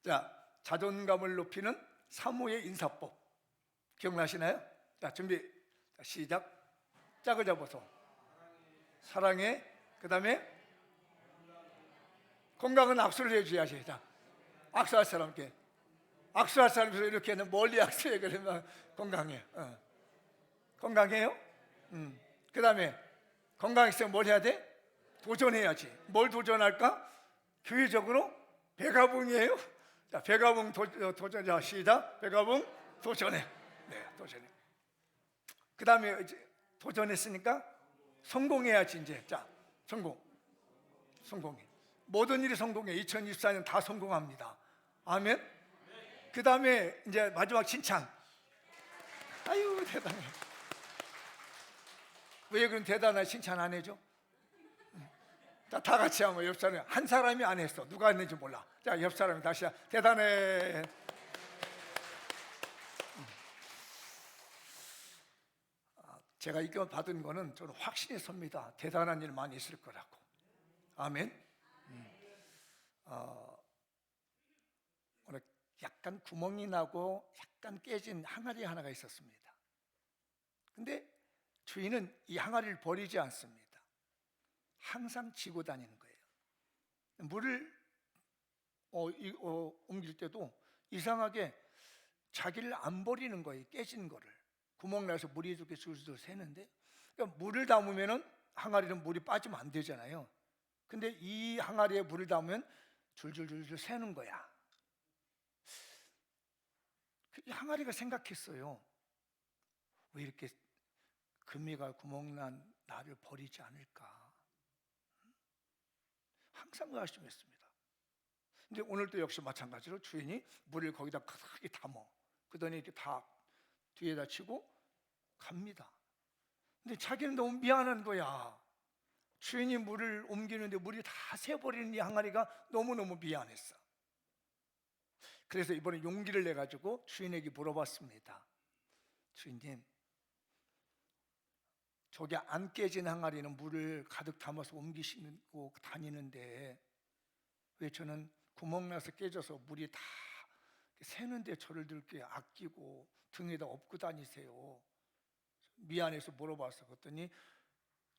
자, 자존감을 높이는 사모의 인사법 기억나시나요? 자, 준비. 자, 시작. 짝을 잡아서 사랑해. 그 다음에 건강은 악수를 해줘야지. 자, 악수할 사람께 악수할 사람에서 이렇게 멀리 악수해. 그러면 건강해. 건강해요? 그 다음에 건강했으면 뭘 해야 돼? 도전해야지. 뭘 도전할까? 교회적으로 배가붕이에요. 자, 배가붕 도전. 자, 시작. 배가붕 도전해. 네, 도전해. 그 다음에 이제 도전했으니까 성공해야지. 이제 자, 성공해. 모든 일이 성공해. 2024년 다 성공합니다. 아멘. 그 다음에 이제 마지막 칭찬. 아유, 대단해. 왜 그런 대단한 칭찬 안 해줘? 자, 다 같이 한번 옆 사람이. 한 사람이 안 했어. 누가 했는지 몰라. 자, 옆 사람이 다시. 대단해. 제가 이거 받은 거는 저는 확신이 섭니다. 대단한 일 많이 있을 거라고. 아멘. 오늘 약간 구멍이 나고 약간 깨진 항아리 하나가 있었습니다. 근데 주인은 이 항아리를 버리지 않습니다. 항상 지고 다니는 거예요. 물을 옮길 때도 이상하게 자기를 안 버리는 거예요. 깨진 거를. 구멍 나서 물이 이렇게 줄줄 새는데, 그러니까 물을 담으면은 항아리는 물이 빠지면 안 되잖아요. 근데 이 항아리에 물을 담으면 줄줄줄줄 새는 거야. 이 항아리가 생각했어요. 왜 이렇게 금이가 구멍난 나를 버리지 않을까? 항상 의심했습니다. 근데 오늘도 역시 마찬가지로 주인이 물을 거기다 크게 담아. 그러더니 이렇게 다 뒤에다 치고 갑니다. 근데 자기는 너무 미안한 거야. 주인이 물을 옮기는데 물이 다 새버리는 이 항아리가 너무너무 미안했어. 그래서 이번에 용기를 내가지고 주인에게 물어봤습니다. 주인님, 저기 안 깨진 항아리는 물을 가득 담아서 옮기시고 다니는데 왜 저는 구멍나서 깨져서 물이 다 새는데 저를 이렇게 아끼고 등에다 업고 다니세요? 미안해서 물어봤어. 그랬더니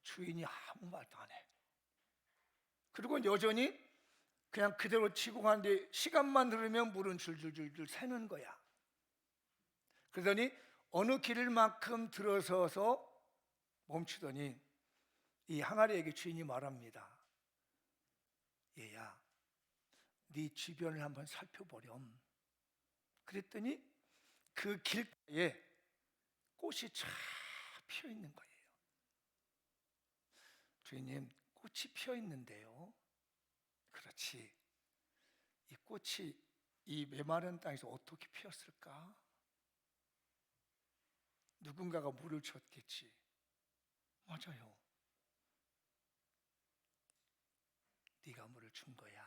주인이 아무 말도 안 해. 그리고 여전히 그냥 그대로 치고 가는데 시간만 흐르면 물은 줄줄줄줄 새는 거야. 그러더니 어느 길만큼 들어서서 멈추더니 이 항아리에게 주인이 말합니다. 얘야, 네 주변을 한번 살펴보렴. 그랬더니 그 길가에 꽃이 쫙 피어 있는 거예요. 주인님, 꽃이 피어 있는데요. 그렇지. 이 꽃이 이 메마른 땅에서 어떻게 피었을까? 누군가가 물을 줬겠지. 맞아요. 네가 물을 준 거야.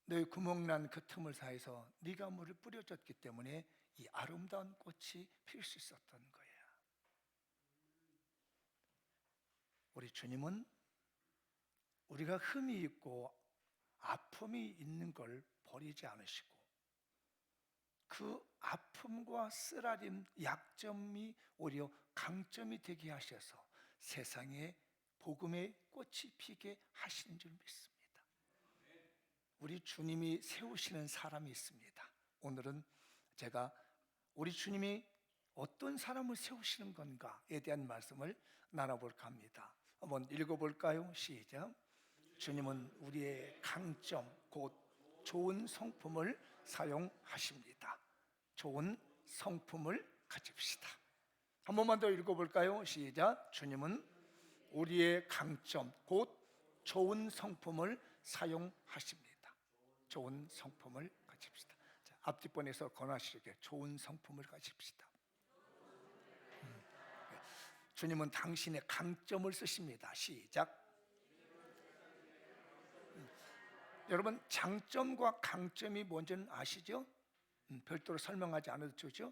너의 구멍난 그 틈을 사이서 네가 물을 뿌려줬기 때문에 이 아름다운 꽃이 필 수 있었던 거야. 우리 주님은 우리가 흠이 있고 아픔이 있는 걸 버리지 않으시고 그 아픔과 쓰라림, 약점이 오히려 강점이 되게 하셔서 세상에 복음의 꽃이 피게 하시는 줄 믿습니다. 우리 주님이 세우시는 사람이 있습니다. 오늘은 제가 우리 주님이 어떤 사람을 세우시는 건가에 대한 말씀을 나눠볼까 합니다. 한번 읽어볼까요? 시작. 주님은 우리의 강점, 곧 좋은 성품을 사용하십니다. 좋은 성품을 가집시다. 한 번만 더 읽어볼까요? 시작. 주님은 우리의 강점, 곧 좋은 성품을 사용하십니다. 좋은 성품을 가집시다. 자, 앞뒷번에서 권하시게 좋은 성품을 가집시다. 주님은 당신의 강점을 쓰십니다. 시작. 여러분, 장점과 강점이 뭔지는 아시죠? 별도로 설명하지 않아도 좋죠?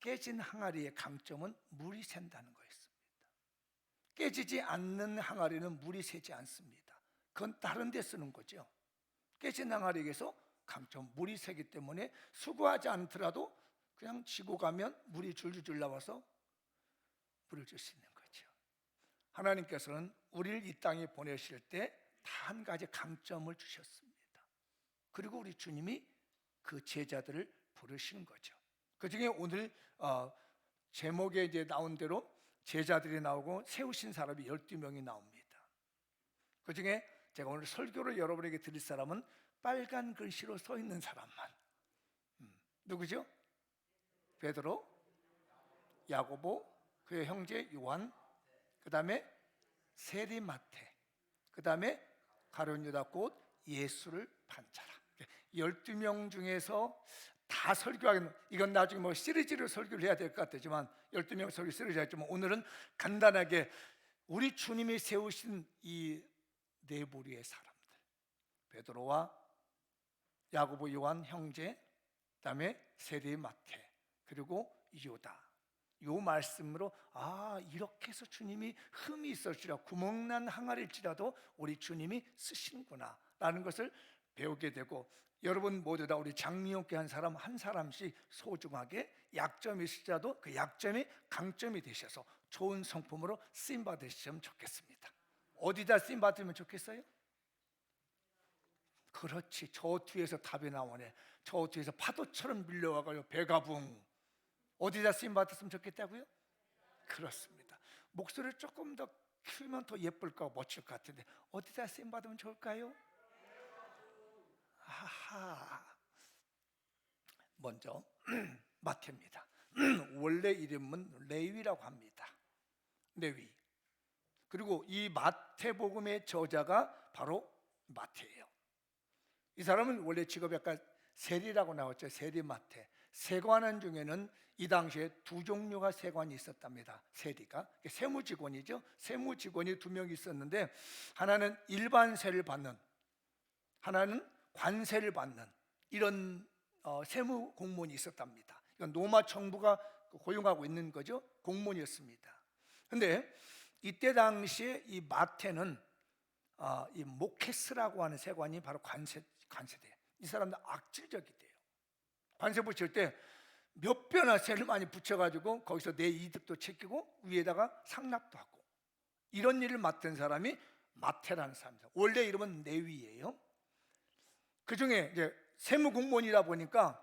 깨진 항아리의 강점은 물이 샌다는 거였습니다. 깨지지 않는 항아리는 물이 새지 않습니다. 그건 다른 데 쓰는 거죠. 깨진 항아리에서 강점 물이 새기 때문에 수고하지 않더라도 그냥 지고 가면 물이 줄줄줄 나와서 물을 줄 수 있는 거죠. 하나님께서는 우리를 이 땅에 보내실 때 다 한 가지 강점을 주셨습니다. 그리고 우리 주님이 그 제자들을 부르신 거죠. 그 중에 오늘 제목에 이제 나온 대로 제자들이 나오고 세우신 사람이 12명이 나옵니다. 그 중에 제가 오늘 설교를 여러분에게 드릴 사람은 빨간 글씨로 써 있는 사람만. 누구죠? 베드로, 야고보, 그의 형제 요한, 그 다음에 세리 마태, 그 다음에 가룟 유다 곧 예수를 판자라. 12명 중에서 다 설교하는, 이건 나중에 뭐 시리즈로 설교를 해야 될 것 같지만 12명 설교 시리즈 했지만 오늘은 간단하게 우리 주님이 세우신 이 네 부류의 사람들, 베드로와 야고보, 요한 형제, 그다음에 세리 마태, 그리고 유다. 요 말씀으로 이렇게 해서 주님이 흠이 있을지라 구멍난 항아리일지라도 우리 주님이 쓰시는구나 라는 것을 배우게 되고, 여러분 모두 다 우리 장미옥교 한 사람 한 사람씩 소중하게 약점이 있을지라도 그 약점이 강점이 되셔서 좋은 성품으로 쓰임 받으시면 좋겠습니다. 어디다 쓰임 받으면 좋겠어요? 그렇지, 저 뒤에서 답이 나오네. 저 뒤에서 파도처럼 밀려와가지고 배가 붕. 어디다 쓰임 받았으면 좋겠다고요? 그렇습니다. 목소리를 조금 더 키우면 더 예쁠까 멋질 것 같은데 어디다 쓰임 받으면 좋을까요? 먼저 마태입니다. 원래 이름은 레위라고 합니다. 레위. 그리고 이 마태복음의 저자가 바로 마태예요. 이 사람은 원래 직업이 아까 세리라고 나왔죠. 세리 마태. 세관원 중에는 이 당시에 두 종류가 세관이 있었답니다. 세리가 세무직원이죠. 세무직원이 두 명 있었는데 하나는 일반 세를 받는, 하나는 관세를 받는 이런 세무 공무원이 있었답니다. 이건 로마 정부가 고용하고 있는 거죠. 공무원이었습니다. 그런데 이때 당시에 이 마태는 이 모케스라고 하는 세관이 바로 관세대예요. 이 사람들 악질적이대요. 관세 붙일 때 몇 배나 세를 많이 붙여가지고 거기서 내 이득도 챙기고 위에다가 상납도 하고 이런 일을 맡은 사람이 마태라는 사람입니다. 원래 이름은 레위예요. 그 중에 이제 세무공무원이다 보니까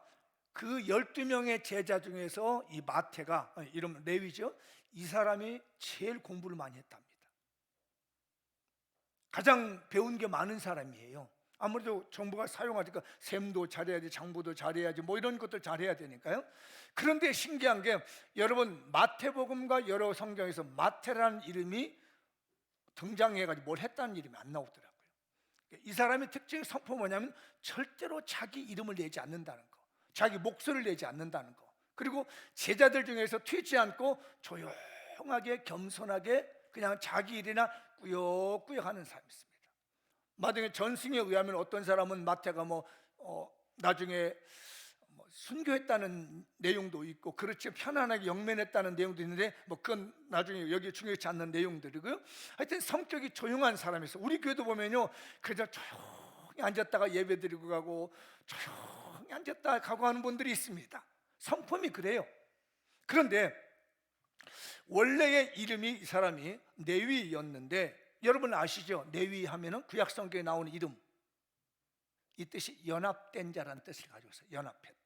그 12명의 제자 중에서 이 마태가, 이름 레위죠, 이 사람이 제일 공부를 많이 했답니다. 가장 배운 게 많은 사람이에요. 아무래도 정부가 사용하니까 셈도 잘해야지, 장부도 잘해야지, 뭐 이런 것들 잘해야 되니까요. 그런데 신기한 게 여러분 마태복음과 여러 성경에서 마태라는 이름이 등장해가지고 뭘 했다는 이름이 안 나오더라고요. 이 사람의 특징 성품은 뭐냐면 절대로 자기 이름을 내지 않는다는 거, 자기 목소리를 내지 않는다는 거, 그리고 제자들 중에서 튀지 않고 조용하게 겸손하게 그냥 자기 일이나 꾸역꾸역 하는 사람이 있습니다. 나중에 전승에 의하면 어떤 사람은 마태가 나중에 순교했다는 내용도 있고 그렇지 편안하게 영면했다는 내용도 있는데 그건 나중에 여기 중요치 않는 내용들이고요. 하여튼 성격이 조용한 사람이었어요. 우리 교회도 보면요, 그저 조용히 앉았다가 예배 드리고 가고 조용히 앉았다 가고 하는 분들이 있습니다. 성품이 그래요. 그런데 원래의 이름이 이 사람이 레위였는데 여러분 아시죠? 레위 하면은 구약 성경에 나오는 이름, 이 뜻이 연합된 자라는 뜻을 가지고 있어요. 연합했다.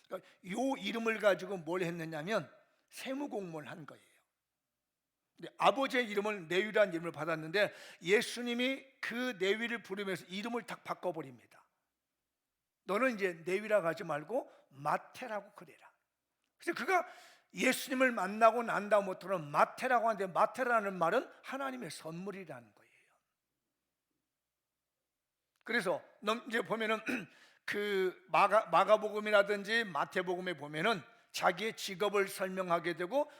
그러니까 이 이름을 가지고 뭘 했느냐면 세무공무원을 한 거예요. 근데 아버지의 이름을 레위라는 이름을 받았는데 예수님이 그 레위를 부르면서 이름을 딱 바꿔버립니다. 너는 이제 레위라고 하지 말고 마태라고 그래라. 그래서 그가 예수님을 만나고 난 다음부터는 마태라고 하는데 마태라는 말은 하나님의 선물이라는 거예요. 그래서 이제 보면은 그 마가복음이라든지 마태복음에 보면은 자기의 직업을 설명하게 되고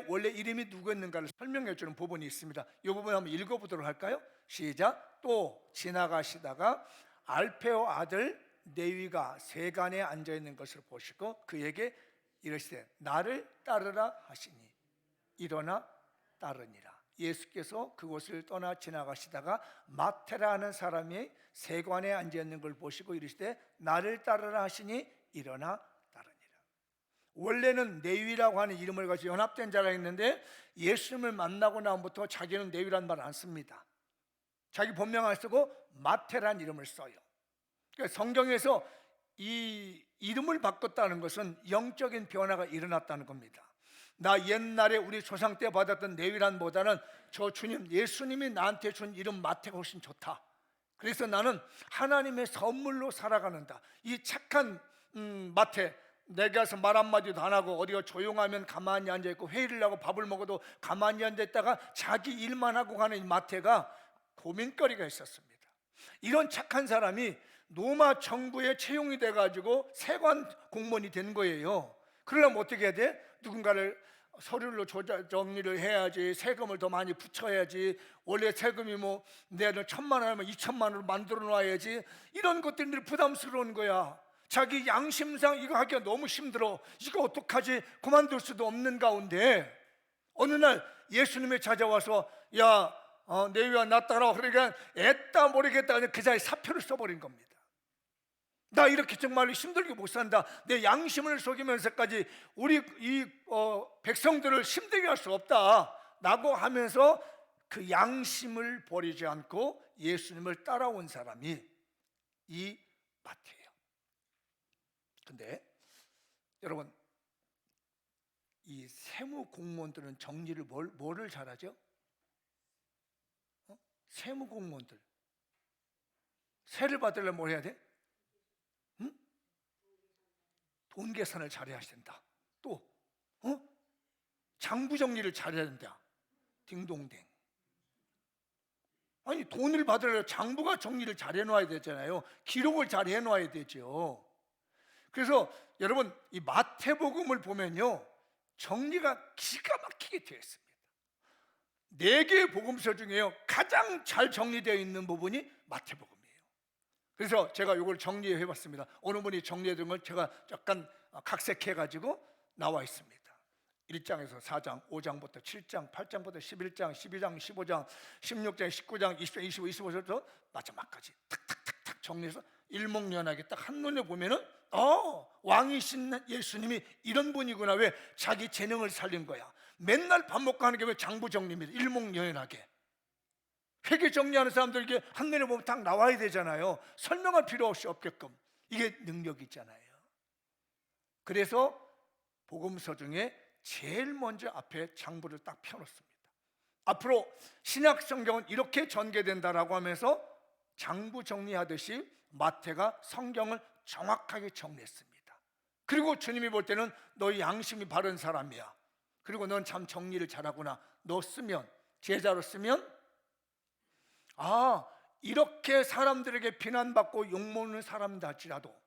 원래 이름이 누구였는가를 설명해 주는 부분이 있습니다. 이 부분 한번 읽어보도록 할까요? 시작. 또 지나가시다가 알페오 아들 레위가 세간에 앉아 있는 것을 보시고 그에게 이르시되 나를 따르라 하시니 일어나 따르니라. 예수께서 그곳을 떠나 지나가시다가 마태라는 사람이 세관에 앉아 있는 걸 보시고 이르시되 나를 따르라 하시니 일어나 따르니라. 원래는 레위라고 하는 이름을 가지고 연합된 자가 있는데 예수님을 만나고 나부터 자기는 레위란 말 안 씁니다. 자기 본명 안 쓰고 마태란 이름을 써요. 그러니까 성경에서 이 이름을 바꿨다는 것은 영적인 변화가 일어났다는 겁니다. 나 옛날에 우리 조상 때 받았던 레위란보다는 저 주님 예수님이 나한테 준 이름 마태가 훨씬 좋다. 그래서 나는 하나님의 선물로 살아가는다. 이 착한 마태, 내게 와서 말 한마디도 안 하고 어디가 조용하면 가만히 앉아있고 회의를 하고 밥을 먹어도 가만히 앉아있다가 자기 일만 하고 가는 이 마태가 고민거리가 있었습니다. 이런 착한 사람이 로마 정부에 채용이 돼가지고 세관 공무원이 된 거예요. 그러려면 어떻게 해야 돼? 누군가를 서류로 정리를 해야지, 세금을 더 많이 붙여야지, 원래 세금이 뭐 내가 1,000만 원 하면 2,000만 원으로 만들어 놔야지, 이런 것들이 부담스러운 거야. 자기 양심상 이거 하기가 너무 힘들어. 이거 어떡하지? 그만둘 수도 없는 가운데 어느 날 예수님이 찾아와서 야 레위야 나 따라와. 그러니까 애따 모르겠다 그 자리에 사표를 써버린 겁니다. 나 이렇게 정말로 힘들게 못 산다. 내 양심을 속이면서까지 우리 이 백성들을 힘들게 할 수 없다 라고 하면서 그 양심을 버리지 않고 예수님을 따라온 사람이 이 마태예요. 근데 여러분, 이 세무 공무원들은 정리를 뭐를 잘하죠? 세무 공무원들 세를 받으려면 뭘 해야 돼? 돈 계산을 잘해야 된다. 또 장부 정리를 잘해야 된다. 딩동댕. 아니 돈을 받으려면 장부가 정리를 잘 해놔야 되잖아요. 기록을 잘 해놔야 되죠. 그래서 여러분 이 마태복음을 보면요 정리가 기가 막히게 되어 있습니다. 4개의 복음서 중에요 가장 잘 정리되어 있는 부분이 마태복음이에요. 그래서 제가 이걸 정리해 봤습니다. 어느 분이 정리해 둔 걸 제가 약간 각색해 가지고 나와 있습니다. 1장에서 4장, 5장부터 7장, 8장부터 11장, 12장, 15장, 16장, 19장, 20장, 25, 25절부터 마지막까지 탁탁탁탁 정리해서 일목요연하게 딱 한눈에 보면은 왕이신 예수님이 이런 분이구나. 왜? 자기 재능을 살린 거야. 맨날 밥 먹고 하는 게 왜 장부 정리입니다. 일목요연하게 회계 정리하는 사람들 이게 한눈에 보면 딱 나와야 되잖아요. 설명할 필요 없이 없게끔. 이게 능력이 있잖아요. 그래서 복음서 중에 제일 먼저 앞에 장부를 딱 펴놓습니다. 앞으로 신약 성경은 이렇게 전개된다라고 하면서 장부 정리하듯이 마태가 성경을 정확하게 정리했습니다. 그리고 주님이 볼 때는 너희 양심이 바른 사람이야. 그리고 넌 참 정리를 잘하구나. 너 쓰면, 제자로 쓰면 이렇게 사람들에게 비난받고 욕먹는 사람들일지라도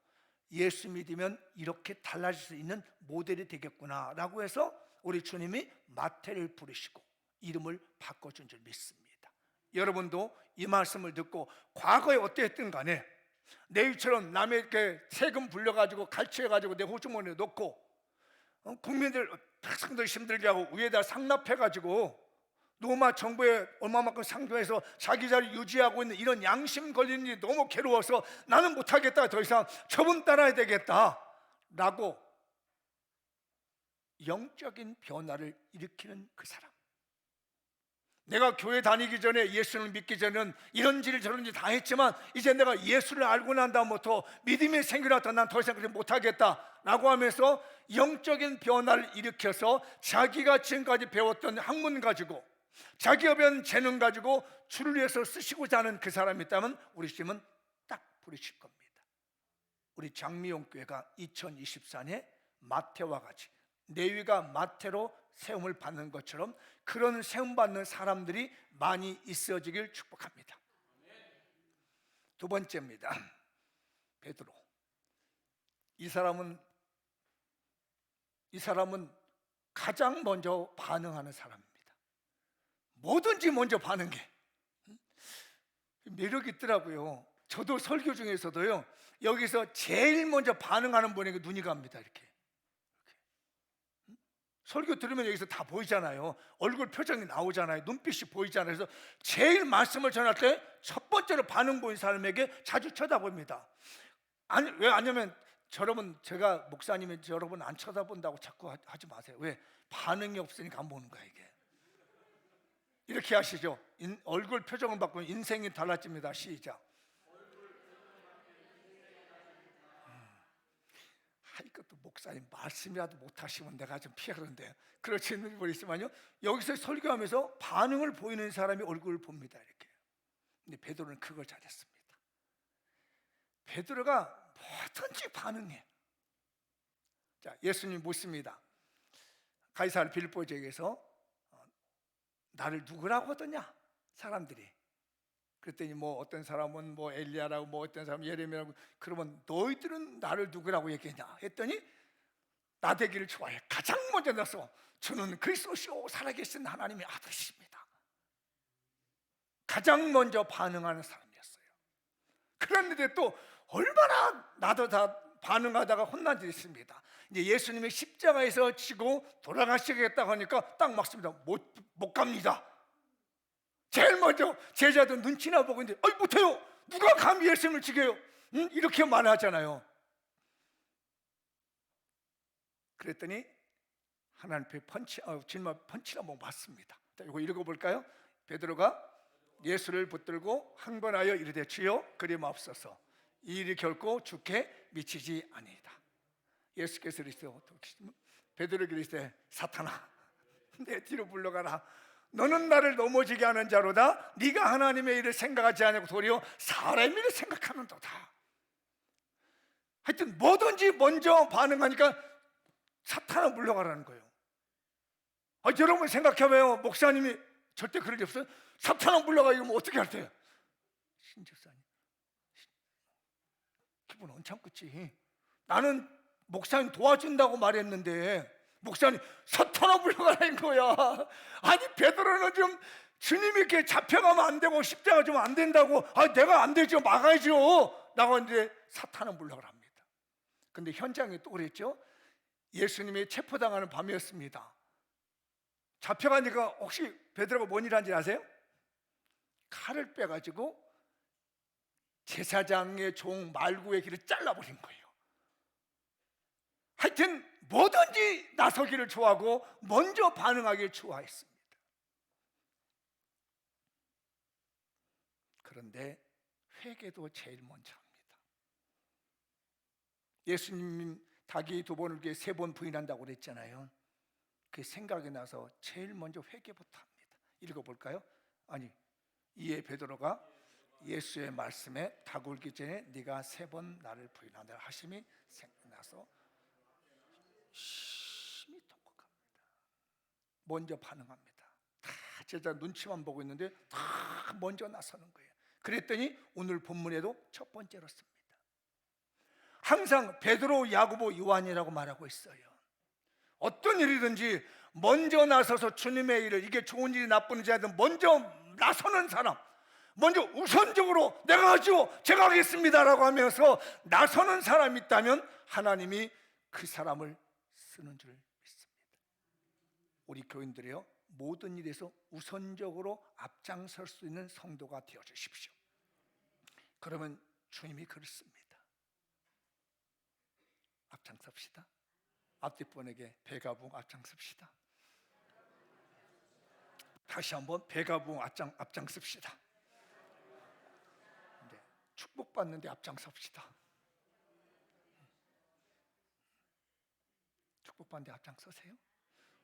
예수 믿으면 이렇게 달라질 수 있는 모델이 되겠구나 라고 해서 우리 주님이 마태를 부르시고 이름을 바꿔준 줄 믿습니다. 여러분도 이 말씀을 듣고 과거에 어땠든 간에 내일처럼 남에게 세금 불려가지고 갈취해가지고 내 호주머니에 넣고 국민들, 백성들 힘들게 하고 위에다 상납해가지고 로마 정부에 얼마만큼 상조해서 자기 자리 유지하고 있는 이런 양심 걸리는 일이 너무 괴로워서 나는 못하겠다, 더 이상 저분 따라야 되겠다 라고 영적인 변화를 일으키는 그 사람. 내가 교회 다니기 전에, 예수를 믿기 전에는 이런지 저런지 다 했지만 이제 내가 예수를 알고 난 다음부터 믿음이 생겨났다. 난 더 이상 그렇게 못하겠다 라고 하면서 영적인 변화를 일으켜서 자기가 지금까지 배웠던 학문 가지고 자기가 배운 재능 가지고 주를 위해서 쓰시고자 하는 그 사람이 있다면 우리 주님은 딱 부르실 겁니다. 우리 장미용 교회가 2024년에 마태와 같이 레위가 마태로 세움을 받는 것처럼 그런 세움 받는 사람들이 많이 있어지길 축복합니다. 두 번째입니다. 베드로. 이 사람은 가장 먼저 반응하는 사람입니다. 뭐든지 먼저 반응해. 매력이 있더라고요. 저도 설교 중에서도요 여기서 제일 먼저 반응하는 분에게 눈이 갑니다. 이렇게. 설교 들으면 여기서 다 보이잖아요. 얼굴 표정이 나오잖아요. 눈빛이 보이잖아요. 그래서 제일 말씀을 전할 때 첫 번째로 반응 보인 사람에게 자주 쳐다봅니다. 아니, 왜 아냐면 여러분, 제가 목사님이 여러분 안 쳐다본다고 자꾸 하지 마세요. 왜? 반응이 없으니까 안 보는 거야 이게. 이렇게 하시죠. 얼굴 표정을 바꾸면 인생이 달라집니다. 시작. 이것도 목사님 말씀이라도 못하시면 내가 좀 피하는데 그렇지는 모르겠지만요, 여기서 설교하면서 반응을 보이는 사람이 얼굴을 봅니다. 이렇게. 근데 베드로는 그걸 잘했습니다. 베드로가 뭐든지 반응해. 자, 예수님 묻습니다. 가이사르 빌립보에게서 나를 누구라고 하더냐 사람들이. 그랬더니 뭐 어떤 사람은 뭐 엘리야라고, 뭐 어떤 사람은 예레미야라고. 그러면 너희들은 나를 누구라고 얘기했냐 했더니 나 되기를 좋아해. 가장 먼저 나서 저는 그리스도시오 살아계신 하나님의 아들이십니다. 가장 먼저 반응하는 사람이었어요. 그런데 또 얼마나 나도 다 반응하다가 혼난 일이 있습니다. 이제 예수님이 십자가에서 지고 돌아가시겠다고 하니까 딱 막습니다. 못 갑니다. 제일 먼저 제자들 눈치나 보고 있는데 못해요. 누가 감히 예수님을 죽여요? 이렇게 말하잖아요. 그랬더니 하나님 앞에 질문 펀치를 한번 맞습니다. 자, 이거 읽어볼까요? 베드로가 예수를 붙들고 한 번 하여 이르되 주여 그리 마옵소서, 이 일이 결코 주께 미치지 아니이다. 예수께서 이르시되 베드로에게 이르시되 사탄아 내 뒤로 물러가라. 너는 나를 넘어지게 하는 자로다. 네가 하나님의 일을 생각하지 않고 도리어 사람의 일을 생각하는도다. 하여튼 뭐든지 먼저 반응하니까 사탄은 물러가라는 거예요. 여러분 생각해봐요. 목사님이 절대 그럴 리 없어요. 사탄은 물러가 이러면 어떻게 할 때요? 신집사님 기분 언짢겠지. 나는 목사님 도와준다고 말했는데 목사님 사탄아 물러가라는 거야. 아니 베드로는 좀 주님이 이렇게 잡혀가면 안 되고 십자가 좀 안 된다고, 내가 안 되죠 막아야죠 나가는데 사탄은 물러가랍니다. 근데 현장에 또 그랬죠. 예수님이 체포당하는 밤이었습니다. 잡혀가니까 혹시 베드로가 뭔 일 한지 아세요? 칼을 빼가지고 제사장의 종 말구의 귀를 잘라버린 거예요. 하여튼 뭐든지 나서기를 좋아하고 먼저 반응하기를 좋아했습니다. 그런데 회개도 제일 먼저 합니다. 예수님 닭이 2번을 위해 3번 부인한다고 그랬잖아요. 그 생각이 나서 제일 먼저 회개부터 합니다. 읽어볼까요? 이에 베드로가 예수의 말씀에 닭 울기 전에 네가 3번 나를 부인한다 하심이 생각나서 심히 통곡합니다. 먼저 반응합니다. 다 제자 눈치만 보고 있는데 다 먼저 나서는 거예요. 그랬더니 오늘 본문에도 첫 번째로 씁니다. 항상 베드로, 야고보, 요한이라고 말하고 있어요. 어떤 일이든지 먼저 나서서 주님의 일을, 이게 좋은 일이 나쁜 일이 하든 먼저 나서는 사람, 먼저 우선적으로 내가 하죠, 제가 하겠습니다라고 하면서 나서는 사람이 있다면 하나님이 그 사람을 쓰는 줄 믿습니다. 우리 교인들이요, 모든 일에서 우선적으로 앞장설 수 있는 성도가 되어 주십시오. 그러면 주님이 그렇습니다. 앞장섭시다. 앞뒷분에게 배가 부흥 앞장섭시다. 다시 한번 배가 부흥 앞장섭시다. 네, 축복받는데 앞장섭시다. 축복받는데 앞장서세요.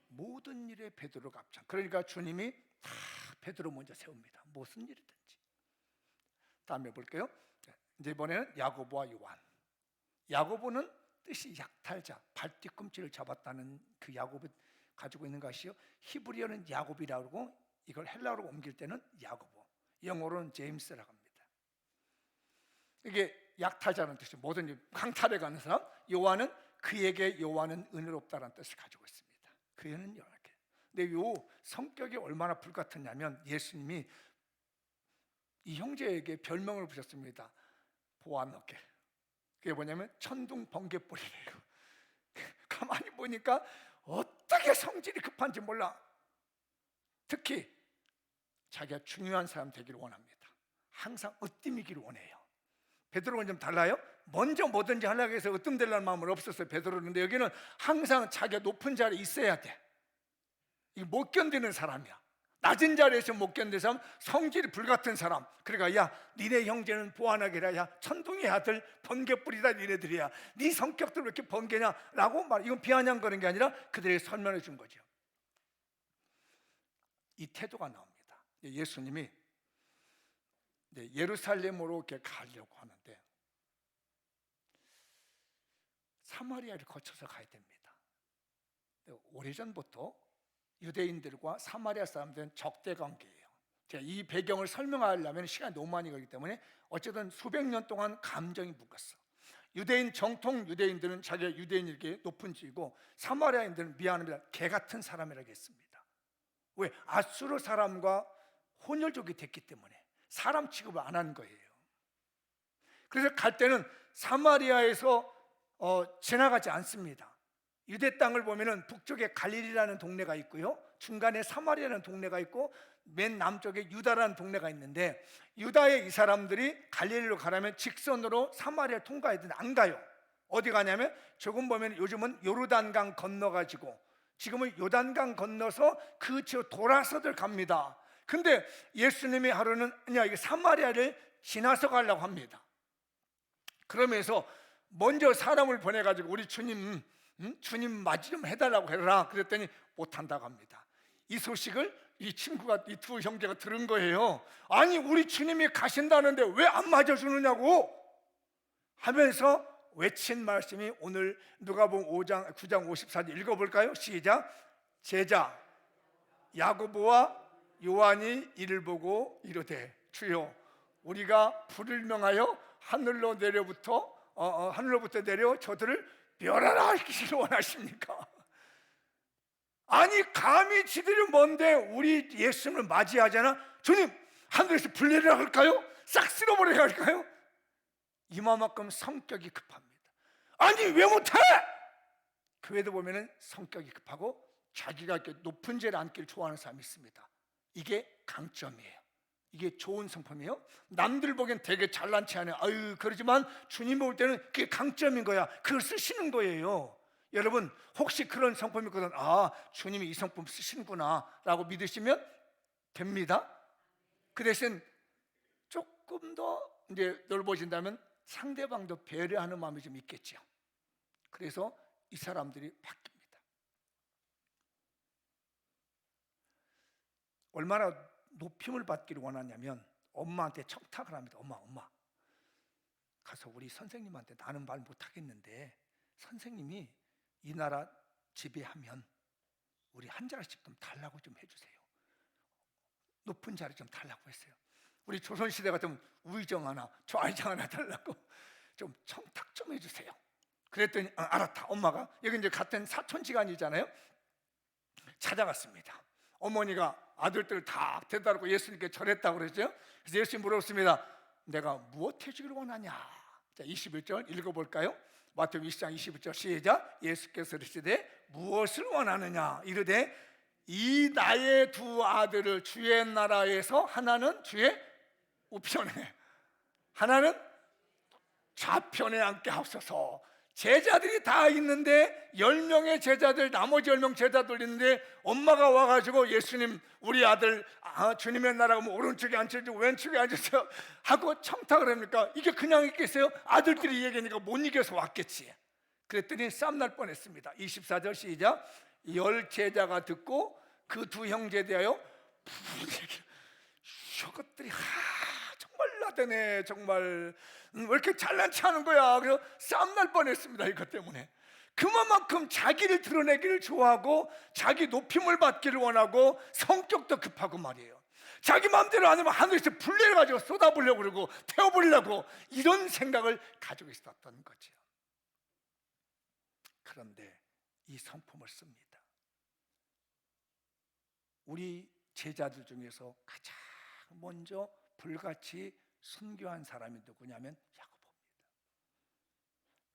모든 일에 베드로가 앞장. 그러니까 주님이 다 베드로 먼저 세웁니다. 무슨 일이든지. 다음에 볼게요. 이제 이번에는 야고보와 요한. 야고보는 뜻이 약탈자, 발 뒤꿈치를 잡았다는 그 야곱이 가지고 있는 것이요, 히브리어는 야곱이라고 하고 이걸 헬라어로 옮길 때는 야고보, 영어로는 제임스라고 합니다. 이게 약탈자라는 뜻이죠. 뭐든지 강탈해 가는 사람. 요한은 그에게 요한은 은혜롭다라는 뜻을 가지고 있습니다. 그에는 이렇게. 근데 요 성격이 얼마나 불같았냐면 예수님이 이 형제에게 별명을 붙였습니다. 보아너게. 그게 뭐냐면 천둥 번개불이래요. 가만히 보니까 어떻게 성질이 급한지 몰라. 특히 자기가 중요한 사람 되기를 원합니다. 항상 으뜸이기를 원해요. 베드로는 좀 달라요. 먼저 뭐든지 하려고 해서 으뜸되려는 마음은 없었어요, 베드로는. 근데 여기는 항상 자기가 높은 자리에 있어야 돼. 이게 못 견디는 사람이야. 낮은 자리에서 못 견디는 사람, 성질이 불같은 사람. 그러니까 야, 니네 형제는 보완하게라. 야, 천둥의 아들 번개뿌리다 니네들이야. 네 성격들 왜 이렇게 번개냐? 라고 이건 비아냥거리는 게 아니라 그들에게 설명해 준 거죠. 이 태도가 나옵니다. 예수님이 예루살렘으로 이렇게 가려고 하는데 사마리아를 거쳐서 가야 됩니다. 오래전부터 유대인들과 사마리아 사람들은 적대 관계예요. 제가 이 배경을 설명하려면 시간이 너무 많이 걸리기 때문에 어쨌든 수백 년 동안 감정이 묶었어. 정통 유대인들은 자기가 유대인에게 높은 지이고, 사마리아인들은 미안합니다, 개 같은 사람이라고 했습니다. 왜? 아수르 사람과 혼혈족이 됐기 때문에 사람 취급을 안 하는 거예요. 그래서 갈 때는 사마리아에서 지나가지 않습니다. 유대 땅을 보면은 북쪽에 갈릴리라는 동네가 있고요, 중간에 사마리아라는 동네가 있고, 맨 남쪽에 유다라는 동네가 있는데, 유다의 이 사람들이 갈릴리로 가려면 직선으로 사마리아를 통과해야 되는데 안 가요. 어디 가냐면 조금 보면 요즘은 요르단강 건너가지고, 지금은 요단강 건너서 그 지역 돌아서들 갑니다. 근데 예수님이 하루는 그냥 이게 사마리아를 지나서 가려고 합니다. 그러면서 먼저 사람을 보내가지고 우리 주님 맞이 좀 해달라고 해라. 그랬더니 못한다고 합니다. 이 소식을 이 친구가, 이 두 형제가 들은 거예요. 아니, 우리 주님이 가신다는데 왜 안 맞아주느냐고 하면서 외친 말씀이 오늘 누가복음 9장 54절 읽어볼까요? 시작. 제자 야고보와 요한이 이를 보고 이르되 주여, 우리가 불을 명하여 하늘로부터 내려 저들을 멸하라 하시기를 원하십니까? 아니, 감히 지들이 뭔데 우리 예수님을 맞이하잖아. 주님, 하늘에서 불 내리라 할까요? 싹 쓸어버려야 할까요? 이만큼 성격이 급합니다. 아니, 왜 못해? 교회도 보면은 성격이 급하고 자기가 이렇게 높은 자리에 앉기를 좋아하는 사람이 있습니다. 이게 강점이에요. 이게 좋은 성품이에요. 남들 보기엔 되게 잘난 체 하네. 아유, 그러지만 주님 볼 때는 그게 강점인 거야. 그걸 쓰시는 거예요. 여러분, 혹시 그런 성품이 있거든, 아, 주님이 이 성품 쓰시는구나 라고 믿으시면 됩니다. 그 대신 조금 더 이제 넓어진다면 상대방도 배려하는 마음이 좀 있겠죠. 그래서 이 사람들이 바뀝니다. 얼마나 높임을 받기를 원하냐면 엄마한테 청탁을 합니다. 엄마 가서 우리 선생님한테, 나는 말 못하겠는데 선생님이 이 나라 지배하면 우리 한 자리씩 좀 달라고 좀 해주세요. 높은 자리 좀 달라고 했어요. 우리 조선시대 같으면 우의정 하나, 좌의정 하나 달라고 좀 청탁 좀 해주세요. 그랬더니 알았다. 엄마가, 여기 이제 같은 사촌지간이잖아요. 찾아갔습니다. 어머니가 아들들을 다 데려다놓고 예수님께 절했다고 그랬죠. 그래서 예수님 물었습니다. 내가 무엇 해주기를 원하냐? 자, 21절 읽어볼까요? 마태복음 20장 21절 시작. 예수께서 이르시되 무엇을 원하느냐? 이르되 이 나의 두 아들을 주의 나라에서 하나는 주의 우편에, 하나는 좌편에 앉게 하옵소서. 제자들이 다 있는데 10명의 제자들, 나머지 10명 제자들 있는데 엄마가 와가지고 예수님, 우리 아들 주님의 나라가 뭐 오른쪽에 앉혀주고 왼쪽에 앉으세요 하고 청탁을 합니까? 이게 그냥 있겠어요? 아들들이 얘기하니까 못 이겨서 왔겠지. 그랬더니 쌈날 뻔했습니다. 24절 시작. 10 제자가 듣고 그 두 형제에 대하여 저것들이 정말 나대네, 정말 왜 이렇게 잘난 체 하는 거야. 그래서 쌈날 뻔했습니다. 이것 때문에. 그만큼 자기를 드러내기를 좋아하고 자기 높임을 받기를 원하고 성격도 급하고 말이에요. 자기 마음대로 안 하면 하늘에서 불 내려가지고 쏟아부려고 그러고 태워버리려고 이런 생각을 가지고 있었던 거죠. 그런데 이 성품을 씁니다. 우리 제자들 중에서 가장 먼저 불같이 순교한 사람이 누구냐면 야고보입니다.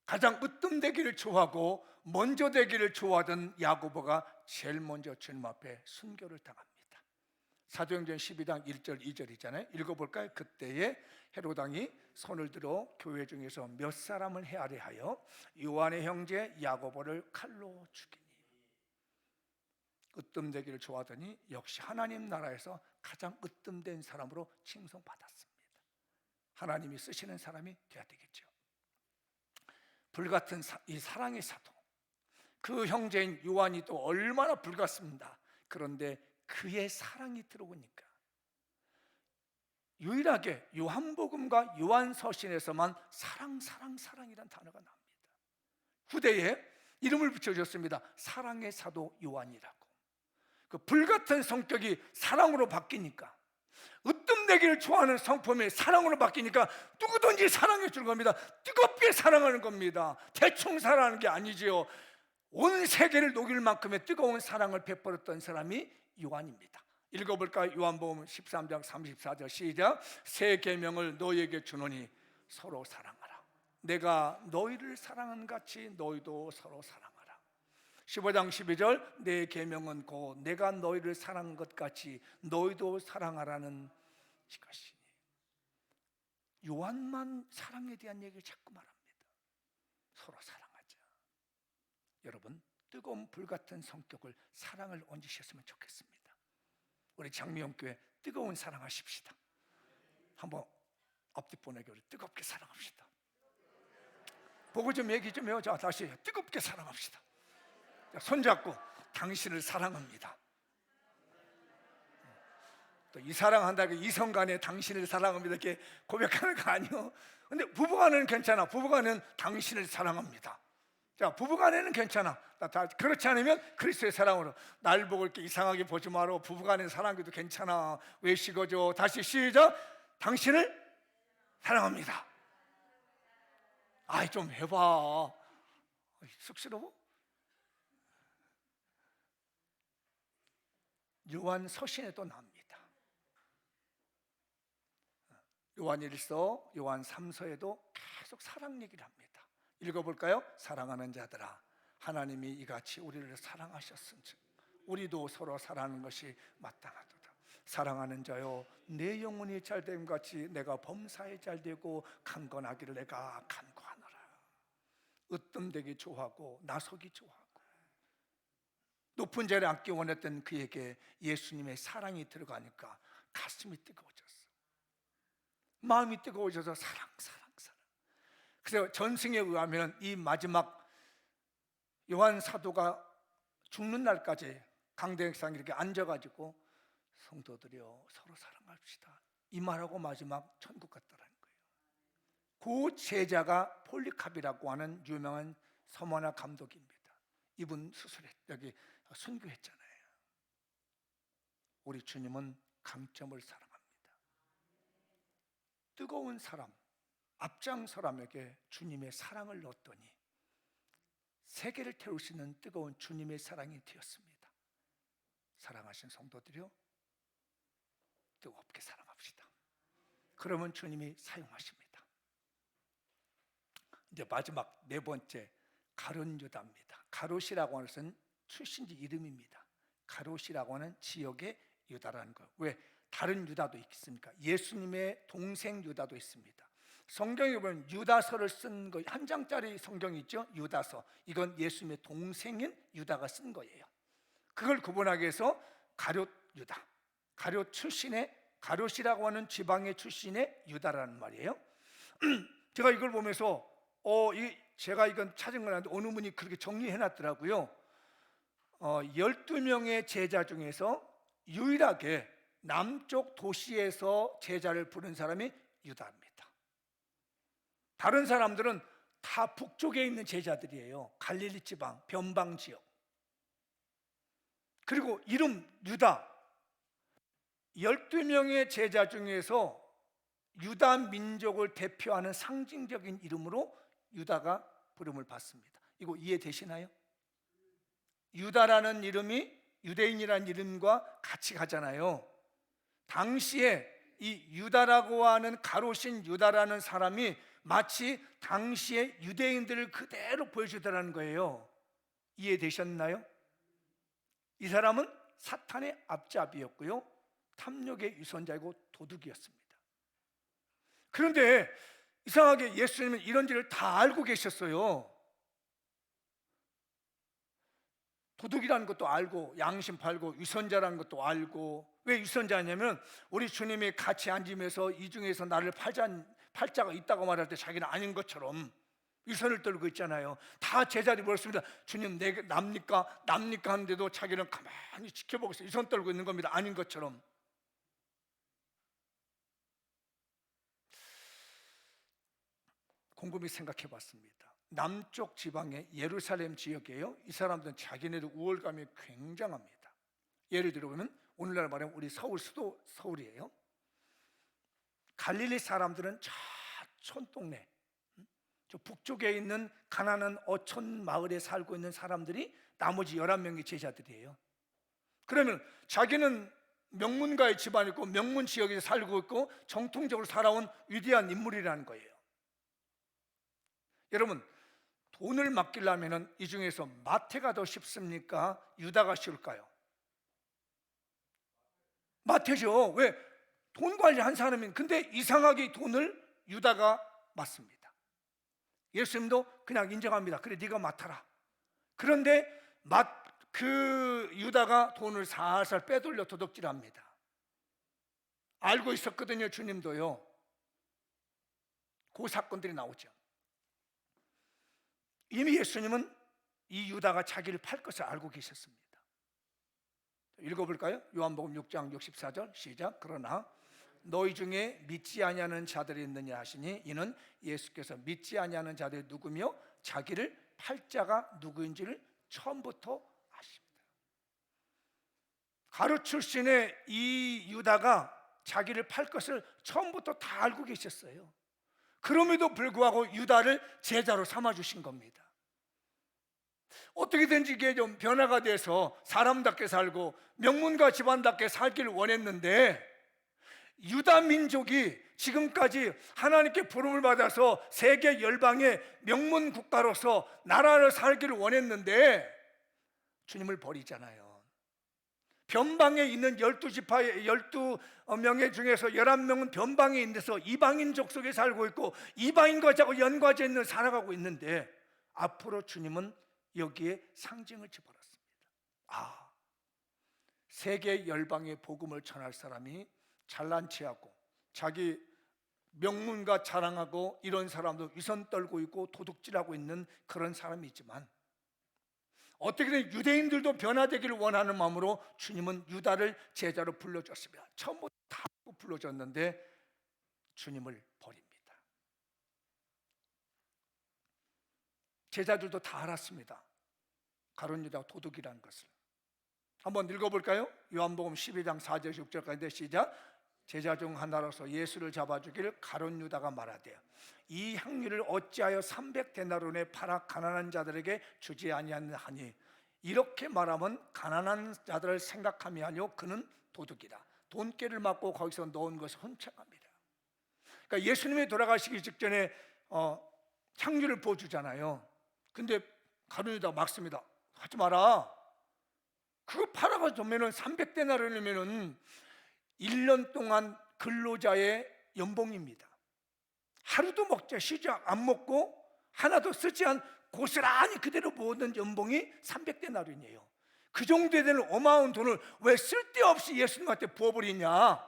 가장 으뜸되기를 좋아하고 먼저 되기를 좋아하던 야고보가 제일 먼저 주님 앞에 순교를 당합니다. 사도행전 12장 1절 2절이잖아요. 읽어볼까요? 그때에 헤롯 왕이 손을 들어 교회 중에서 몇 사람을 헤아려하여 요한의 형제 야고보를 칼로 죽이니, 으뜸되기를 좋아하더니 역시 하나님 나라에서 가장 으뜸된 사람으로 칭송받았습니다. 하나님이 쓰시는 사람이 돼야 되겠죠. 불같은 이 사랑의 사도, 그 형제인 요한이 또 얼마나 불같습니다. 그런데 그의 사랑이 들어오니까 유일하게 요한복음과 요한서신에서만 사랑이란 단어가 나옵니다. 후대에 이름을 붙여줬습니다. 사랑의 사도 요한이라고. 그 불같은 성격이 사랑으로 바뀌니까, 으뜸되기를 좋아하는 성품이 사랑으로 바뀌니까 누구든지 사랑해 줄 겁니다. 뜨겁게 사랑하는 겁니다. 대충 사랑하는 게 아니지요. 온 세계를 녹일 만큼의 뜨거운 사랑을 베풀었던 사람이 요한입니다. 읽어볼까요? 요한복음 13장 34절 시작. 새 계명을 너희에게 주노니 서로 사랑하라. 내가 너희를 사랑한 같이 너희도 서로 사랑하라. 15장 12절 내 계명은 곧 내가 너희를 사랑한 것 같이 너희도 사랑하라는 것이니. 요한만 사랑에 대한 얘기를 자꾸 말합니다. 서로 사랑하자. 여러분, 뜨거운 불같은 성격을, 사랑을 얹으셨으면 좋겠습니다. 우리 장미영교회 뜨거운 사랑하십시다. 한번 앞뒤 보내기, 우리 뜨겁게 사랑합시다. 보고 좀 얘기 좀 해요. 자, 다시 뜨겁게 사랑합시다. 손잡고 당신을 사랑합니다. 또 이 사랑한다고 이성 간에 당신을 사랑합니다 이렇게 고백하는 거 아니에요. 근데 부부간에는 괜찮아. 부부간에는 당신을 사랑합니다. 자, 부부간에는 괜찮아. 다 그렇지 않으면 그리스도의 사랑으로 날 보고 이렇게 이상하게 보지 마라. 부부간에 사랑해도 괜찮아. 왜 식어져? 다시 시작. 당신을 사랑합니다. 아이, 좀 해봐. 쑥스러워? 요한 서신에도 나옵니다. 요한 1서, 요한 3서에도 계속 사랑 얘기를 합니다. 읽어볼까요? 사랑하는 자들아, 하나님이 이같이 우리를 사랑하셨은즉 우리도 서로 사랑하는 것이 마땅하도다. 사랑하는 자여, 내 영혼이 잘됨 같이 내가 범사에 잘되고 강건하기를 내가 간구하노라. 으뜸되기 좋아하고 나서기 좋아하고 높은 자리에 앉기 원했던 그에게 예수님의 사랑이 들어가니까 가슴이 뜨거워졌어. 마음이 뜨거워져서 사랑. 그래서 전승에 의하면 이 마지막 요한 사도가 죽는 날까지 강대상에 이렇게 앉아가지고 성도들이여 서로 사랑합시다 이 말하고 마지막 천국 갔다라는 거예요. 그 제자가 폴리캅이라고 하는 유명한 서머나 감독입니다. 이분 여기 순교했잖아요. 우리 주님은 강점을 사랑합니다. 뜨거운 사람, 앞장 사람에게 주님의 사랑을 넣었더니 세계를 태울 수 있는 뜨거운 주님의 사랑이 되었습니다. 사랑하신 성도들이요, 뜨겁게 사랑합시다. 그러면 주님이 사용하십니다. 이제 마지막 네 번째, 가룟 유다입니다. 가롯이라고 하는 것은 출신지 이름입니다. 가롯이라고 하는 지역의 유다라는 거예요. 왜? 다른 유다도 있습니까? 예수님의 동생 유다도 있습니다. 성경에 보면 유다서를 쓴 거, 한 장짜리 성경이 있죠. 유다서. 이건 예수님의 동생인 유다가 쓴 거예요. 그걸 구분하기 위해서 가롯 유다, 가롯 출신의, 가롯이라고 하는 지방의 출신의 유다라는 말이에요. 제가 이걸 보면서 제가 이건 찾은 건 아닌데 어느 분이 그렇게 정리해놨더라고요. 12명의 제자 중에서 유일하게 남쪽 도시에서 제자를 부른 사람이 유다입니다. 다른 사람들은 다 북쪽에 있는 제자들이에요. 갈릴리 지방, 변방 지역. 그리고 이름 유다, 12명의 제자 중에서 유다 민족을 대표하는 상징적인 이름으로 유다가 부름을 받습니다. 이거 이해되시나요? 유다라는 이름이 유대인이라는 이름과 같이 가잖아요. 당시에 이 유다라고 하는 가롯인 유다라는 사람이 마치 당시의 유대인들을 그대로 보여주더라는 거예요. 이해되셨나요? 이 사람은 사탄의 앞잡이였고요, 탐욕의 유선자이고 도둑이었습니다. 그런데 이상하게 예수님은 이런 일을 다 알고 계셨어요. 도둑이라는 것도 알고, 양심 팔고, 유선자라는 것도 알고. 왜 유선자냐면 우리 주님이 같이 앉으면서 이 중에서 나를 팔자가 있다고 말할 때 자기는 아닌 것처럼 유선을 떨고 있잖아요. 다 제자들이 물었습니다. 주님, 내게 납니까? 납니까? 하는데도 자기는 가만히 지켜보고 있어요. 유선 떨고 있는 겁니다. 아닌 것처럼. 곰곰이 생각해 봤습니다. 남쪽 지방의 예루살렘 지역이에요. 이 사람들은 자기네들 우월감이 굉장합니다. 예를 들어 보면 오늘날 말하면 우리 서울, 수도 서울이에요. 갈릴리 사람들은 저 촌동네, 저 북쪽에 있는 가난한 어촌 마을에 살고 있는 사람들이 나머지 11명의 제자들이에요. 그러면 자기는 명문가의 집안이고 명문 지역에 살고 있고 정통적으로 살아온 위대한 인물이라는 거예요. 여러분, 돈을 맡기려면 이 중에서 마태가 더 쉽습니까? 유다가 쉬울까요? 마태죠. 왜? 돈 관리한 사람인. 근데 이상하게 돈을 유다가 맡습니다. 예수님도 그냥 인정합니다. 그래, 네가 맡아라. 그런데 그 유다가 돈을 살살 빼돌려 도둑질합니다. 알고 있었거든요. 주님도요. 그 사건들이 나오죠. 이미 예수님은 이 유다가 자기를 팔 것을 알고 계셨습니다. 읽어볼까요? 요한복음 6장 64절 시작. 그러나 너희 중에 믿지 아니하는 자들이 있느냐 하시니 이는 예수께서 믿지 아니하는 자들이 누구며 자기를 팔 자가 누구인지를 처음부터 아십니다. 가룟 출신의 이 유다가 자기를 팔 것을 처음부터 다 알고 계셨어요. 그럼에도 불구하고 유다를 제자로 삼아주신 겁니다. 어떻게든지 이게 좀 변화가 돼서 사람답게 살고 명문가 집안답게 살기를 원했는데, 유다 민족이 지금까지 하나님께 부름을 받아서 세계 열방의 명문 국가로서 나라를 살기를 원했는데 주님을 버리잖아요. 변방에 있는 12지파의 12명의 중에서 11명은 변방에 있는데서 이방인 족속에 살고 있고 이방인과 자꾸 연관되어 있는 살아가고 있는데, 앞으로 주님은 여기에 상징을 집어넣습니다. 세계 열방의 복음을 전할 사람이 잘난 체하고 자기 명문가 자랑하고 이런 사람도 위선 떨고 있고 도둑질하고 있는 그런 사람이지만, 어떻게든 유대인들도 변화되기를 원하는 마음으로 주님은 유다를 제자로 불러줬습니다. 처음부터 다 불러줬는데 주님을 버립니다. 제자들도 다 알았습니다. 가룟 유다가 도둑이라는 것을. 한번 읽어볼까요? 요한복음 12장 4절 6절까지 시작. 제자 중 하나로서 예수를 잡아주기를 가룟 유다가 말하되 이 향유를 어찌하여 300데나리온에 팔아 가난한 자들에게 주지 아니하니, 이렇게 말하면 가난한 자들을 생각함이 아니요 그는 도둑이다. 돈깨를 맞고 거기서 넣은 것을 훔쳐갑니다. 그러니까 예수님이 돌아가시기 직전에 향유를 부어주잖아요. 근데 가룟 유다가 막습니다. 하지 마라. 그거 팔아가 주면은 300데나리온이면은 1년 동안 근로자의 연봉입니다. 하루도 쉬지 안 먹고 하나도 쓰지 않은 고스란히 그대로 모으는 연봉이 300데나리온이에요. 그 정도 되는 어마어마한 돈을 왜 쓸데없이 예수님한테 부어버리냐,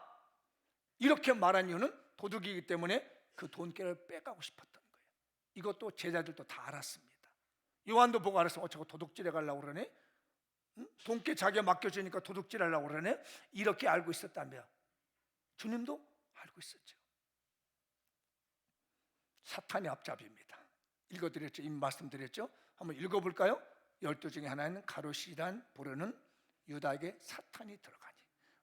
이렇게 말한 이유는 도둑이기 때문에 그 돈깨를 빼가고 싶었던 거예요. 이것도 제자들도 다 알았습니다. 요한도 보고 알았어. 저거 도둑질해 가려고 그러네. 돈깨 자기가 맡겨주니까 도둑질 하려고 그러네. 이렇게 알고 있었다며 주님도 알고 있었죠. 사탄의 앞잡이입니다. 읽어드렸죠. 이미 말씀드렸죠. 한번 읽어볼까요? 12 중에 하나는 가룟이란 부르는 유다에게 사탄이 들어가니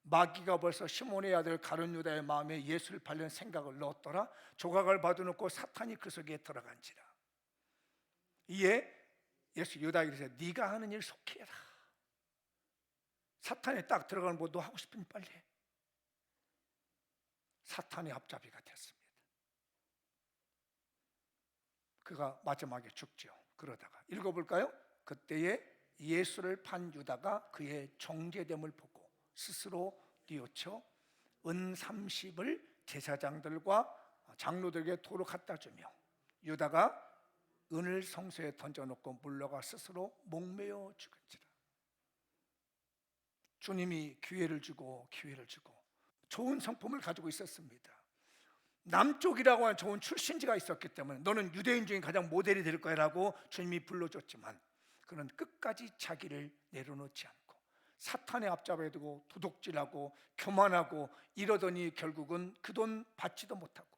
마귀가 벌써 시몬의 아들 가룟 유다의 마음에 예수를 팔려는 생각을 넣었더라. 조각을 받아놓고 사탄이 그 속에 들어간지라. 이에 예수 유다에게 그래서 네가 하는 일 속히 해라. 사탄이 딱 들어가는 뭐 너 하고 싶으면 빨리 해. 사탄의 앞잡이가 됐습니다. 그가 마지막에 죽죠. 그러다가 읽어볼까요? 그때에 예수를 판 유다가 그의 정죄됨을 보고 스스로 뉘우쳐 은 30을 제사장들과 장로들에게 도로 갖다 주며 유다가 은을 성소에 던져놓고 물러가 스스로 목매어 죽은지라. 주님이 기회를 주고 좋은 성품을 가지고 있었습니다. 남쪽이라고 하는 좋은 출신지가 있었기 때문에 너는 유대인 중에 가장 모델이 될 거야 라고 주님이 불러줬지만 그는 끝까지 자기를 내려놓지 않고 사탄의 앞잡이에 두고 도둑질하고 교만하고 이러더니 결국은 그 돈 받지도 못하고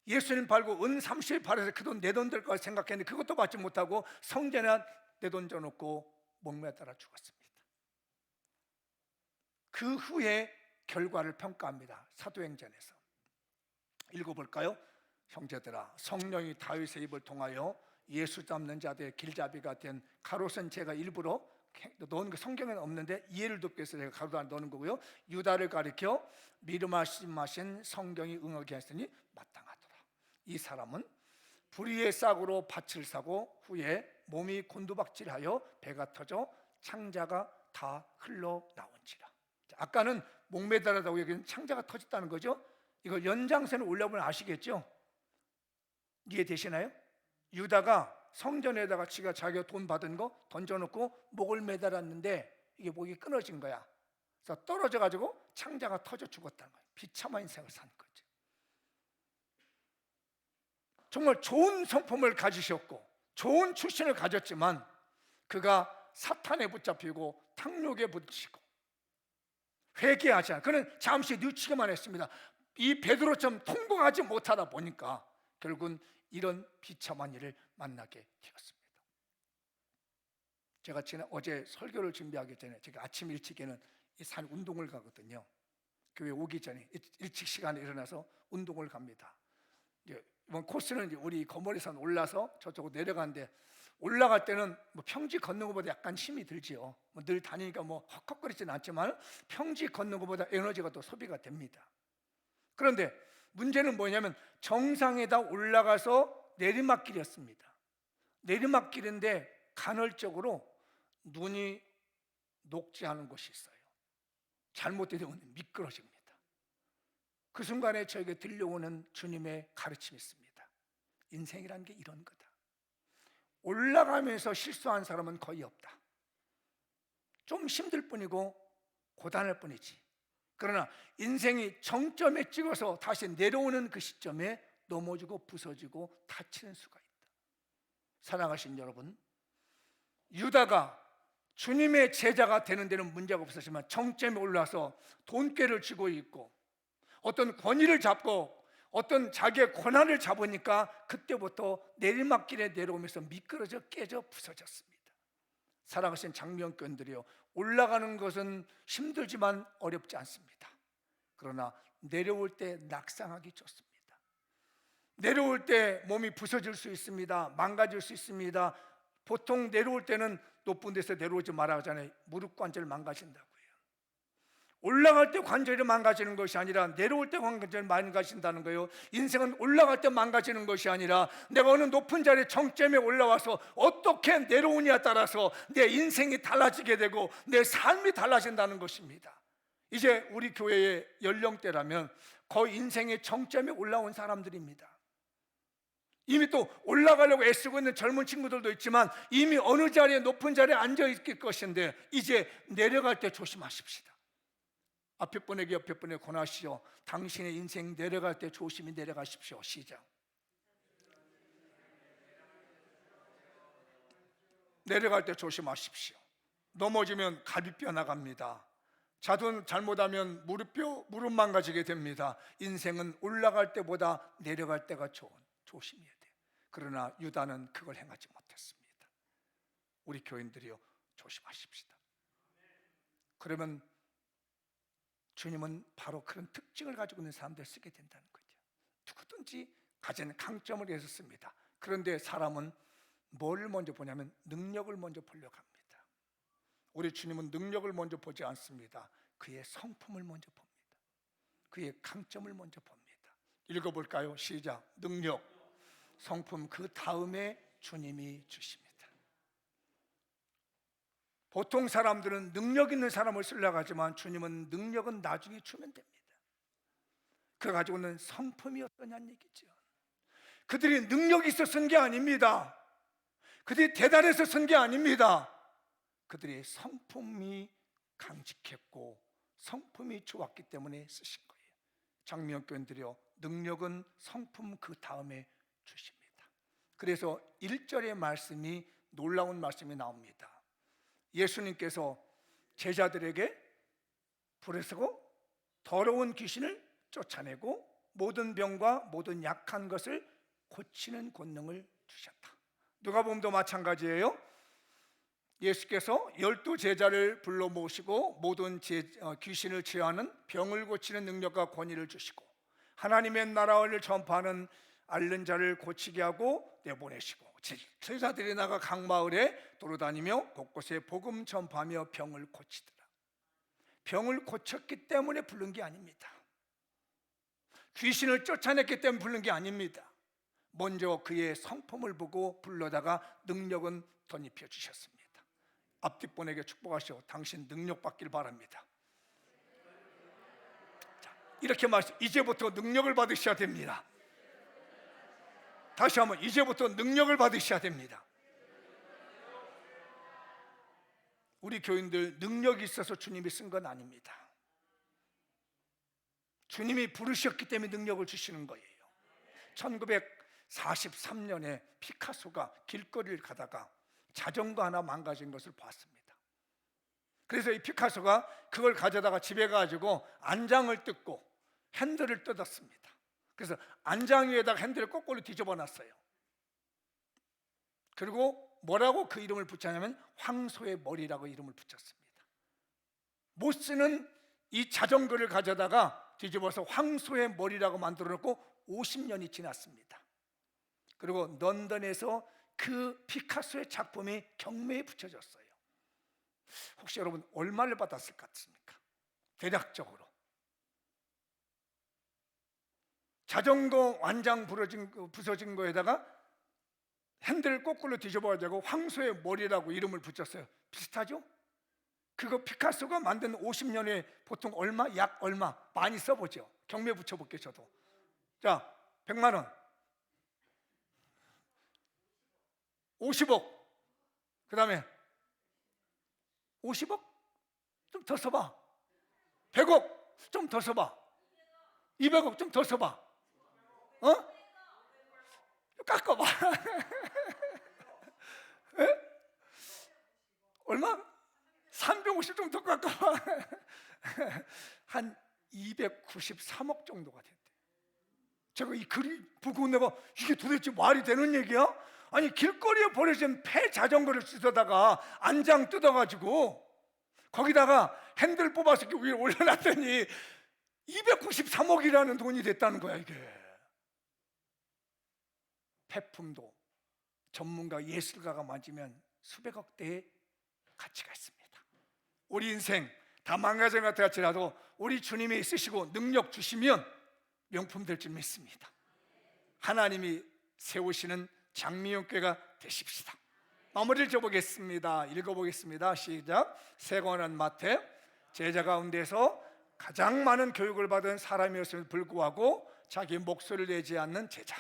예수님 팔고 은 30 팔아서 그 돈 내 돈 될 거라 생각했는데 그것도 받지 못하고 성전에 내던져놓고 목매어 따라 죽었습니다. 그 후에 결과를 평가합니다. 사도행전에서 읽어볼까요? 형제들아, 성령이 다윗의 입을 통하여 예수 잡는 자들의 길잡이가 된 가롯은 제가 일부러 넣은 거 성경에는 없는데 이해를 돕기 위해서 제가 가로도 안 넣는 거고요. 유다를 가리켜 미르마신 성경이 응하게 했으니 마땅하더라. 이 사람은 불의의 싹으로 밭을 사고 후에 몸이 곤두박질하여 배가 터져 창자가 다 흘러나온지라. 아까는 목매달았다고 여기는 창자가 터졌다는 거죠. 이거 연장선을 올려보면 아시겠죠? 이해되시나요? 유다가 성전에다가 자기가 돈 받은 거 던져놓고 목을 매달았는데 이게 목이 끊어진 거야. 그래서 떨어져가지고 창자가 터져 죽었다는 거예요. 비참한 인생을 산 거죠. 정말 좋은 성품을 가지셨고 좋은 출신을 가졌지만 그가 사탄에 붙잡히고 탕욕에 부딪히고 회개하지 않아. 그는 잠시 뉘우치기만 했습니다. 이 베드로처럼 통곡하지 못하다 보니까 결국은 이런 비참한 일을 만나게 되었습니다. 제가 어제 설교를 준비하기 전에 제가 아침 일찍에는 이 산 운동을 가거든요. 교회 오기 전에 일찍 시간에 일어나서 운동을 갑니다. 이번 코스는 우리 거머리산 올라서 저쪽으로 내려가는데 올라갈 때는 뭐 평지 걷는 것보다 약간 힘이 들지요. 늘 다니니까 뭐 헉헉거리지는 않지만 평지 걷는 것보다 에너지가 더 소비가 됩니다. 그런데 문제는 뭐냐면 정상에다 올라가서 내리막길이었습니다. 내리막길인데 간헐적으로 눈이 녹지 않은 곳이 있어요. 잘못되면 미끄러집니다. 그 순간에 저에게 들려오는 주님의 가르침이 있습니다. 인생이란 게 이런 거다. 올라가면서 실수한 사람은 거의 없다. 좀 힘들 뿐이고 고단할 뿐이지. 그러나 인생이 정점에 찍어서 다시 내려오는 그 시점에 넘어지고 부서지고 다치는 수가 있다. 사랑하신 여러분, 유다가 주님의 제자가 되는 데는 문제가 없었지만 정점에 올라서 돈꾀를 쥐고 있고 어떤 권위를 잡고 어떤 자기의 권한을 잡으니까 그때부터 내리막길에 내려오면서 미끄러져 깨져 부서졌습니다. 사랑하신 장명권들이요, 올라가는 것은 힘들지만 어렵지 않습니다. 그러나 내려올 때 낙상하기 좋습니다. 내려올 때 몸이 부서질 수 있습니다. 망가질 수 있습니다. 보통 내려올 때는 높은 데서 내려오지 말아 하잖아요. 무릎 관절 망가진다고요. 올라갈 때 관절이 망가지는 것이 아니라 내려올 때 관절이 망가진다는 거예요. 인생은 올라갈 때 망가지는 것이 아니라 내가 어느 높은 자리에 정점에 올라와서 어떻게 내려오냐에 따라서 내 인생이 달라지게 되고 내 삶이 달라진다는 것입니다. 이제 우리 교회의 연령대라면 거의 인생의 정점에 올라온 사람들입니다. 이미 또 올라가려고 애쓰고 있는 젊은 친구들도 있지만 이미 어느 자리에 높은 자리에 앉아 있을 것인데 이제 내려갈 때 조심하십시다. 앞에 분에게 옆에 분에게 권하시오. 당신의 인생 내려갈 때 조심히 내려가십시오. 시작. 내려갈 때 조심하십시오. 넘어지면 갈비뼈 나갑니다. 자돈 잘못하면 무릎 망가지게 됩니다. 인생은 올라갈 때보다 내려갈 때가 조심해야 돼요. 그러나 유다는 그걸 행하지 못했습니다. 우리 교인들이요, 조심하십시다. 그러면 주님은 바로 그런 특징을 가지고 있는 사람들을 쓰게 된다는 거죠. 누구든지 가진 강점을 위해서 씁니다. 그런데 사람은 뭘 먼저 보냐면 능력을 먼저 보려고 합니다. 우리 주님은 능력을 먼저 보지 않습니다. 그의 성품을 먼저 봅니다. 그의 강점을 먼저 봅니다. 읽어볼까요? 시작. 능력, 성품 그 다음에 주님이 주십니다. 보통 사람들은 능력 있는 사람을 쓰려고 하지만 주님은 능력은 나중에 주면 됩니다. 그 가지고는 성품이 어떠냐는 얘기죠. 그들이 능력이 있어 쓴 게 아닙니다. 그들이 대단해서 쓴 게 아닙니다. 그들의 성품이 강직했고 성품이 좋았기 때문에 쓰신 거예요. 장미영 교인들이요, 능력은 성품 그 다음에 주십니다. 그래서 1절의 말씀이 놀라운 말씀이 나옵니다. 예수님께서 제자들에게 불에 서고 더러운 귀신을 쫓아내고 모든 병과 모든 약한 것을 고치는 권능을 주셨다. 누가복음도 마찬가지예요. 예수께서 12제자를 불러 모시고 모든 귀신을 제어하는 병을 고치는 능력과 권위를 주시고 하나님의 나라를 전파하는 앓는 자를 고치게 하고 내보내시고 제자들이 나가 각 마을에 돌아다니며 곳곳에 복음 전파하며 병을 고치더라. 병을 고쳤기 때문에 부른 게 아닙니다. 귀신을 쫓아냈기 때문에 부른 게 아닙니다. 먼저 그의 성품을 보고 불러다가 능력은 덧입혀 주셨습니다. 앞뒷분에게 축복하시오. 당신 능력 받길 바랍니다. 자, 이렇게 말씀, 이제부터 능력을 받으셔야 됩니다. 다시 한번, 이제부터 능력을 받으셔야 됩니다. 우리 교인들 능력이 있어서 주님이 쓴 건 아닙니다. 주님이 부르셨기 때문에 능력을 주시는 거예요. 1943년에 피카소가 길거리를 가다가 자전거 하나 망가진 것을 봤습니다. 그래서 이 피카소가 그걸 가져다가 집에 가지고 안장을 뜯고 핸들을 뜯었습니다. 그래서 안장 위에다가 핸들을 거꾸로 뒤집어 놨어요. 그리고 뭐라고 그 이름을 붙였냐면 황소의 머리라고 이름을 붙였습니다. 못 쓰는 이 자전거를 가져다가 뒤집어서 황소의 머리라고 만들어 놓고 50년이 지났습니다. 그리고 런던에서 그 피카소의 작품이 경매에 붙여졌어요. 혹시 여러분 얼마를 받았을 것 같습니까? 대략적으로 자전거 완장 부서진 거에다가 핸들을 거꾸로 뒤집어가지고 황소의 머리라고 이름을 붙였어요. 비슷하죠? 그거 피카소가 만든 50년에 보통 얼마? 약 얼마? 많이 써보죠. 경매 붙여볼게요. 저도. 자, 100만 원, 50억, 그 다음에 50억? 좀 더 써봐. 100억? 좀 더 써봐. 200억? 좀 더 써봐. 어? 깎아봐. 얼마? 350 좀 더 깎아봐. 한 293억 정도가 됐대. 제가 이 글이 보고 내가 이게 도대체 말이 되는 얘기야? 아니 길거리에 버려진 폐 자전거를 쓰다가 안장 뜯어가지고 거기다가 핸들 뽑아서 위에 올려놨더니 293억이라는 돈이 됐다는 거야. 이게 폐품도 전문가 예술가가 만지면 수백억 대의 가치가 있습니다. 우리 인생 다 망가진 것 같을지라도 우리 주님이 쓰시고 능력 주시면 명품 될 줄 믿습니다. 하나님이 세우시는 장미용교회가 되십시다. 마무리를 줘보겠습니다. 읽어보겠습니다. 시작. 세관은 마태, 제자 가운데서 가장 많은 교육을 받은 사람이었음에도 불구하고 자기 목소리를 내지 않는 제자,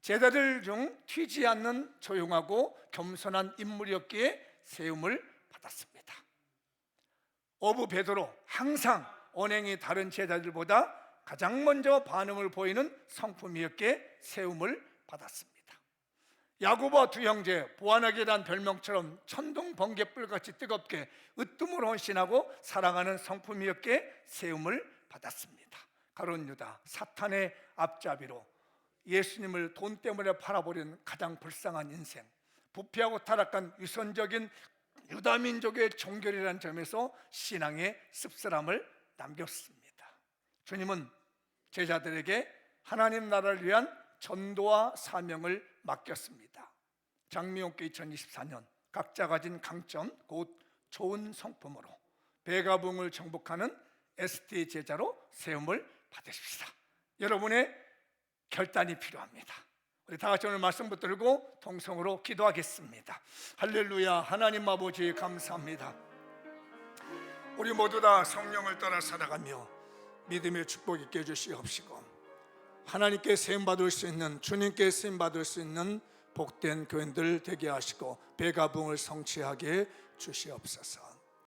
제자들 중 튀지 않는 조용하고 겸손한 인물이었기에 세움을 받았습니다. 어부 베드로, 항상 언행이 다른 제자들보다 가장 먼저 반응을 보이는 성품이었기에 세움을 받았습니다. 야고보와 두 형제, 보아나게란 별명처럼 천둥 번개불같이 뜨겁게 으뜸으로 헌신하고 사랑하는 성품이었기에 세움을 받았습니다. 가룟 유다, 사탄의 앞잡이로 예수님을 돈 때문에 팔아버린 가장 불쌍한 인생, 부패하고 타락한 유선적인 유다 민족의 종결이라는 점에서 신앙의 씁쓸함을 남겼습니다. 주님은 제자들에게 하나님 나라를 위한 전도와 사명을 맡겼습니다. 장미용교 2024년 각자 가진 강점, 곧 좋은 성품으로 배가붕을 정복하는 ST 제자로 세움을 받으십시다. 여러분의 결단이 필요합니다. 우리 다 같이 오늘 말씀 붙들고 통성으로 기도하겠습니다. 할렐루야. 하나님 아버지 감사합니다. 우리 모두 다 성령을 따라 살아가며 믿음의 축복 있게 해주시옵시고, 하나님께 세움받을 수 있는, 주님께 쓰임받을 수 있는 복된 교인들 되게 하시고 배가붕을 성취하게 주시옵소서.